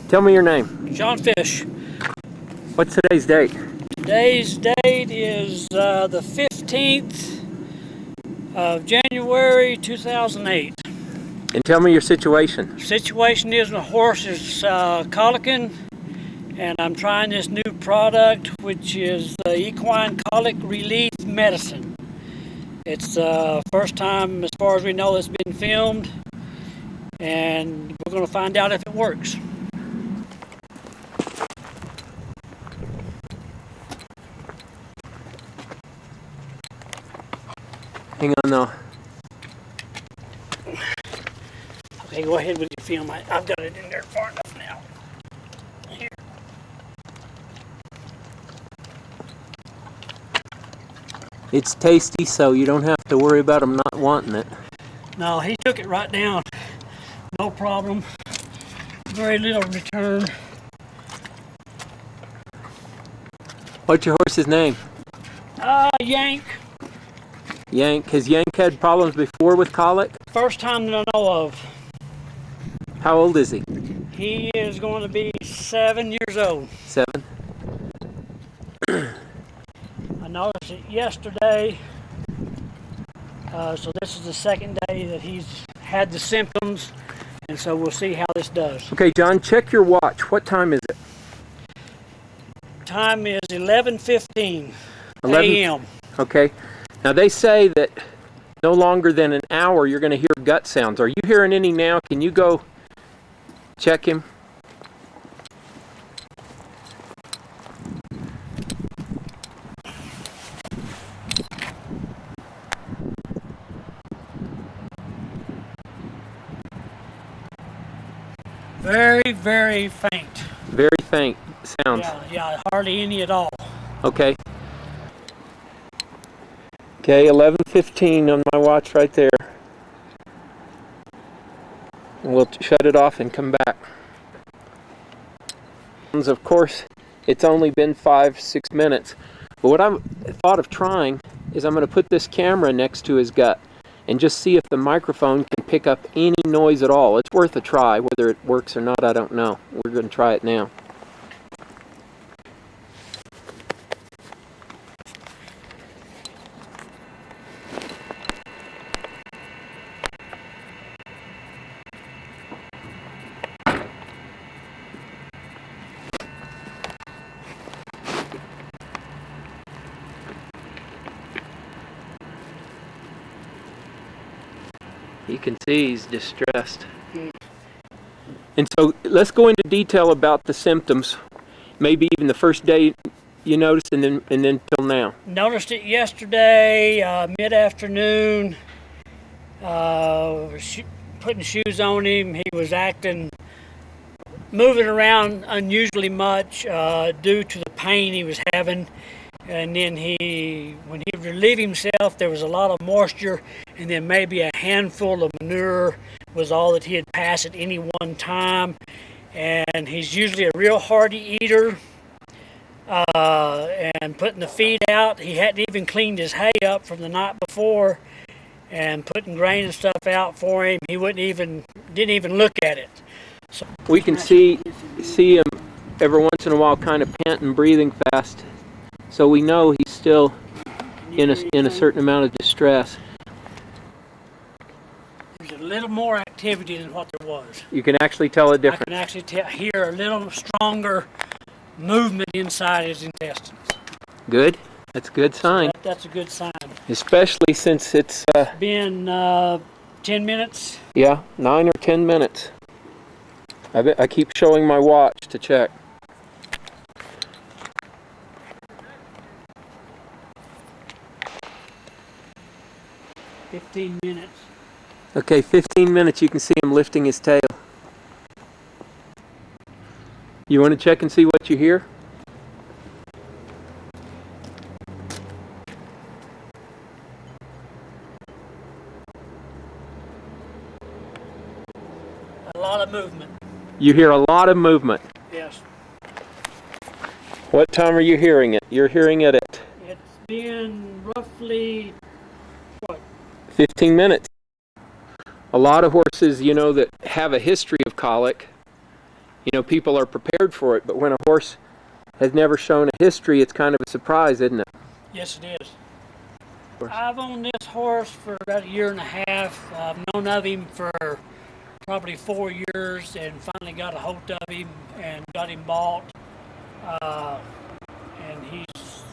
Tell me your name. John Fish. What's today's date? Today's date is the 15th of January 2008. And tell me your situation. Situation is my horse is colicking, and I'm trying this new product, which is the Equine Colic Relief Medicine. It's the first time, as far as we know, it's been filmed, and we're going to find out if it works. Hang on though. Okay, go ahead with your film. I've got it in there far enough now. Here. It's tasty, so you don't have to worry about him not wanting it. No, he took it right down. No problem. Very little return. What's your horse's name? Yank. Yank. Has Yank had problems before with colic? First time that I know of. How old is he? He is going to be 7 years old. 7? I noticed it yesterday. So this is the second day that he's had the symptoms, and so we'll see how this does. Okay, John, check your watch. What time is it? Time is 11:15 a.m. Okay. Now they say that no longer than an hour you're going to hear gut sounds. Are you hearing any now? Can you go check him? Very, very faint. Very faint sounds. Yeah, hardly any at all. Okay. Okay, 11:15 on my watch right there. And we'll shut it off and come back. Of course, it's only been 5-6 minutes. But what I thought of trying is I'm going to put this camera next to his gut and just see if the microphone can pick up any noise at all. It's worth a try. Whether it works or not, I don't know. We're going to try it now. You can see he's distressed. And so let's go into detail about the symptoms. Maybe even the first day you noticed and then till now. Noticed it yesterday, mid-afternoon. Putting shoes on him. He was moving around unusually much due to the pain he was having. And then when he would relieve himself, there was a lot of moisture, and then maybe a handful of manure was all that he had passed at any one time. And he's usually a real hearty eater. And putting the feed out, he hadn't even cleaned his hay up from the night before, and putting grain and stuff out for him. He didn't even look at it. So we can see him every once in a while kind of panting, breathing fast. So we know he's still in a certain amount of distress. There's a little more activity than what there was. You can actually tell a difference. I can actually hear a little stronger movement inside his intestines. Good. That's a good sign. So that's a good sign. Especially since it's been 10 minutes. Yeah, 9 or 10 minutes. I keep showing my watch to check. $15 minutes. Okay, 15 minutes. You can see him lifting his tail. You want to check and see what you hear? A lot of movement. You hear a lot of movement. Yes. What time are you hearing it? You're hearing it at? It's been roughly, 15 minutes. A lot of horses, that have a history of colic, people are prepared for it, but when a horse has never shown a history, it's kind of a surprise, isn't it? Yes, it is. I've owned this horse for about a year and a half. I've known of him for probably 4 years, and finally got a hold of him and got him bought. And he's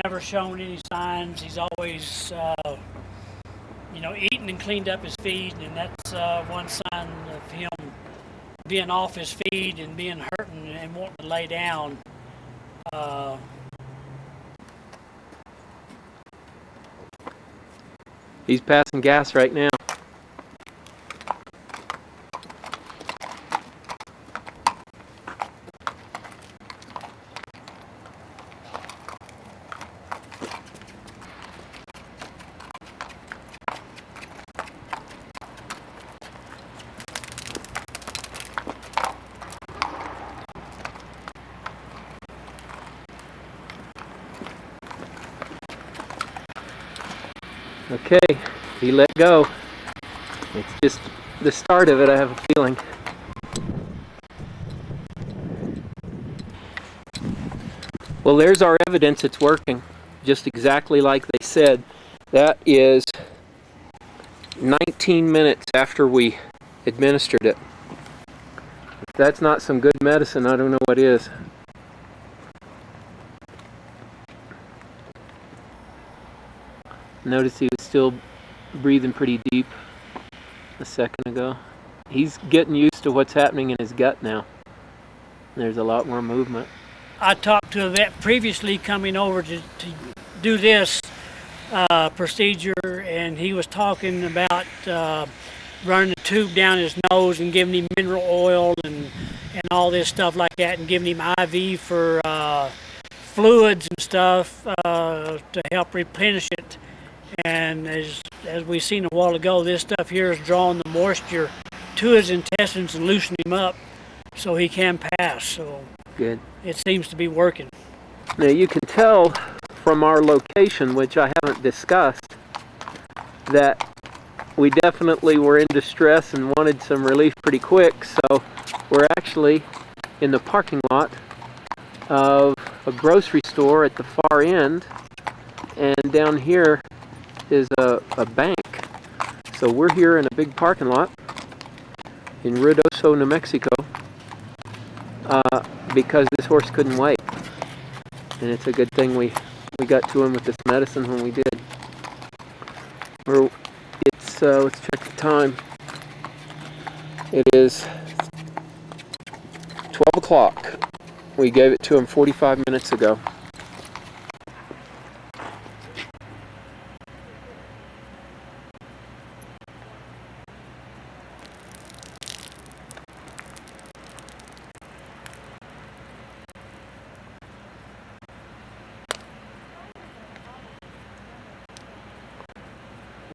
never shown any signs. He's always, eaten and cleaned up his feed, and that's one sign of him being off his feed and being hurting and wanting to lay down. He's passing gas right now. Okay, he let go. It's just the start of it, I have a feeling. Well, there's our evidence it's working, just exactly like they said. That is 19 minutes after we administered it. If that's not some good medicine, I don't know what is. Notice he was still breathing pretty deep a second ago. He's getting used to what's happening in his gut now. There's a lot more movement. I talked to a vet previously coming over to do this procedure, and he was talking about running the tube down his nose and giving him mineral oil and all this stuff like that, and giving him IV for fluids and stuff to help replenish it. And as we seen a while ago, this stuff here is drawing the moisture to his intestines and loosening him up so he can pass. So good. It seems to be working. Now you can tell from our location, which I haven't discussed, that we definitely were in distress and wanted some relief pretty quick. So we're actually in the parking lot of a grocery store at the far end, and down here is a bank. So we're here in a big parking lot in Ruidoso, New Mexico, because this horse couldn't wait. And it's a good thing we got to him with this medicine when we did. Let's check the time. It is 12 o'clock. We gave it to him 45 minutes ago.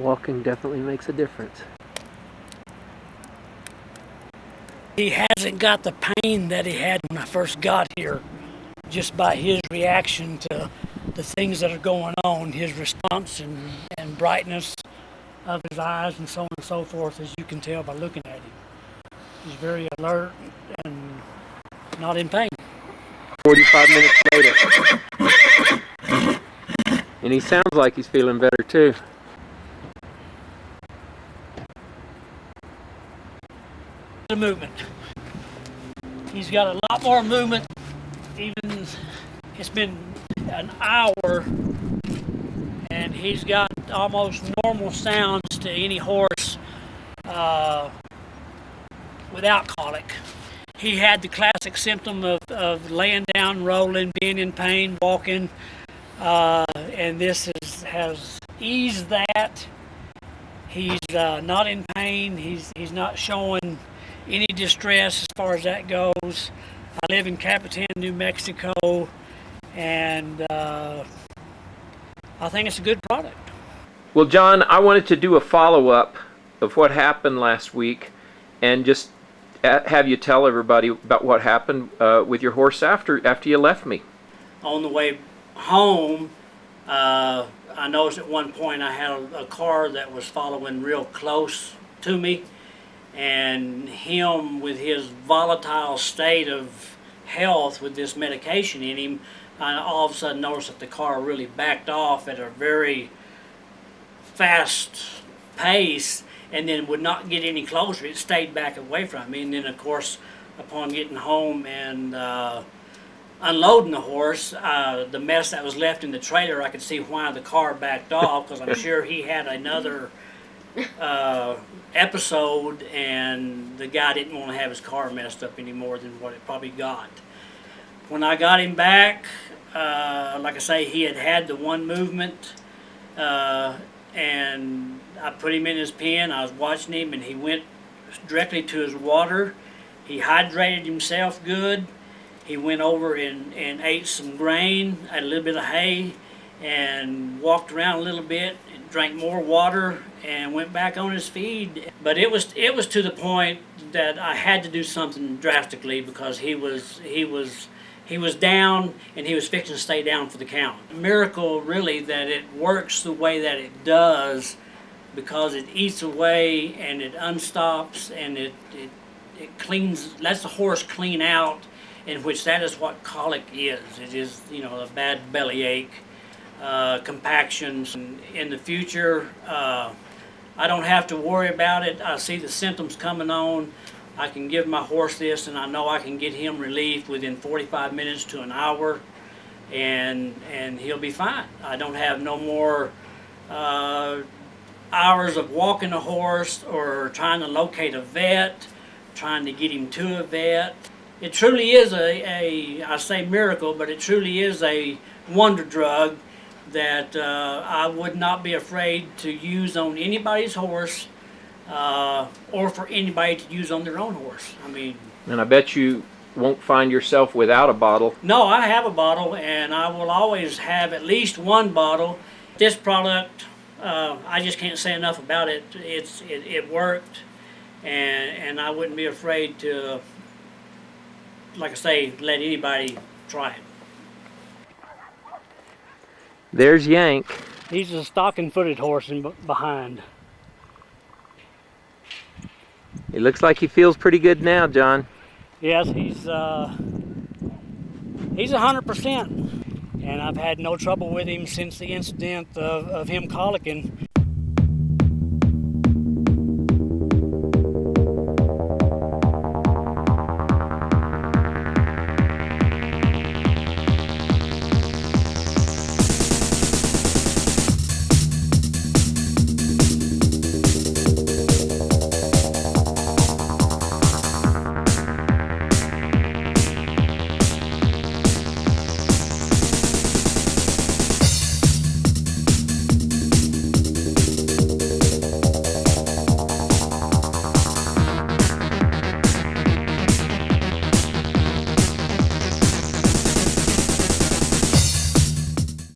Walking definitely makes a difference. He hasn't got the pain that he had when I first got here, just by his reaction to the things that are going on, his response and brightness of his eyes and so on and so forth, as you can tell by looking at him. He's very alert and not in pain. 45 minutes later. And he sounds like he's feeling better too. The movement. He's got a lot more movement. Even it's been an hour, and he's got almost normal sounds to any horse without colic. He had the classic symptom of laying down, rolling, being in pain, walking, and this has eased that. He's not in pain. He's not showing any distress as far as that goes. I live in Capitan, New Mexico, and I think it's a good product. Well, John, I wanted to do a follow-up of what happened last week and just have you tell everybody about what happened with your horse after you left me. On the way home, I noticed at one point I had a car that was following real close to me, and him with his volatile state of health with this medication in him, I all of a sudden noticed that the car really backed off at a very fast pace, and then would not get any closer. It stayed back away from me. And then, of course, upon getting home and unloading the horse, the mess that was left in the trailer, I could see why the car backed off, because I'm sure he had another episode, and the guy didn't want to have his car messed up any more than what it probably got. When I got him back, like I say, he had the one movement, and I put him in his pen. I was watching him, and he went directly to his water. He hydrated himself good. He went over and ate some grain, ate a little bit of hay, and walked around a little bit, and drank more water, and went back on his feed. But it was to the point that I had to do something drastically, because he was down, and he was fixing to stay down for the count. A miracle, really, that it works the way that it does, because it eats away and it unstops, and it cleans, lets the horse clean out, in which that is what colic is. It is, a bad bellyache, compactions. In the future, I don't have to worry about it. I see the symptoms coming on. I can give my horse this, and I know I can get him relief within 45 minutes to an hour, and he'll be fine. I don't have no more hours of walking a horse or trying to locate a vet, trying to get him to a vet. It truly is I say miracle, but it truly is a wonder drug that I would not be afraid to use on anybody's horse, or for anybody to use on their own horse. And I bet you won't find yourself without a bottle. No, I have a bottle, and I will always have at least one bottle. This product, I just can't say enough about it. It worked, and I wouldn't be afraid to, like I say, let anybody try it. There's Yank. He's a stocking-footed horse behind. It looks like he feels pretty good now, John. Yes, he's 100%, and I've had no trouble with him since the incident of him colicking.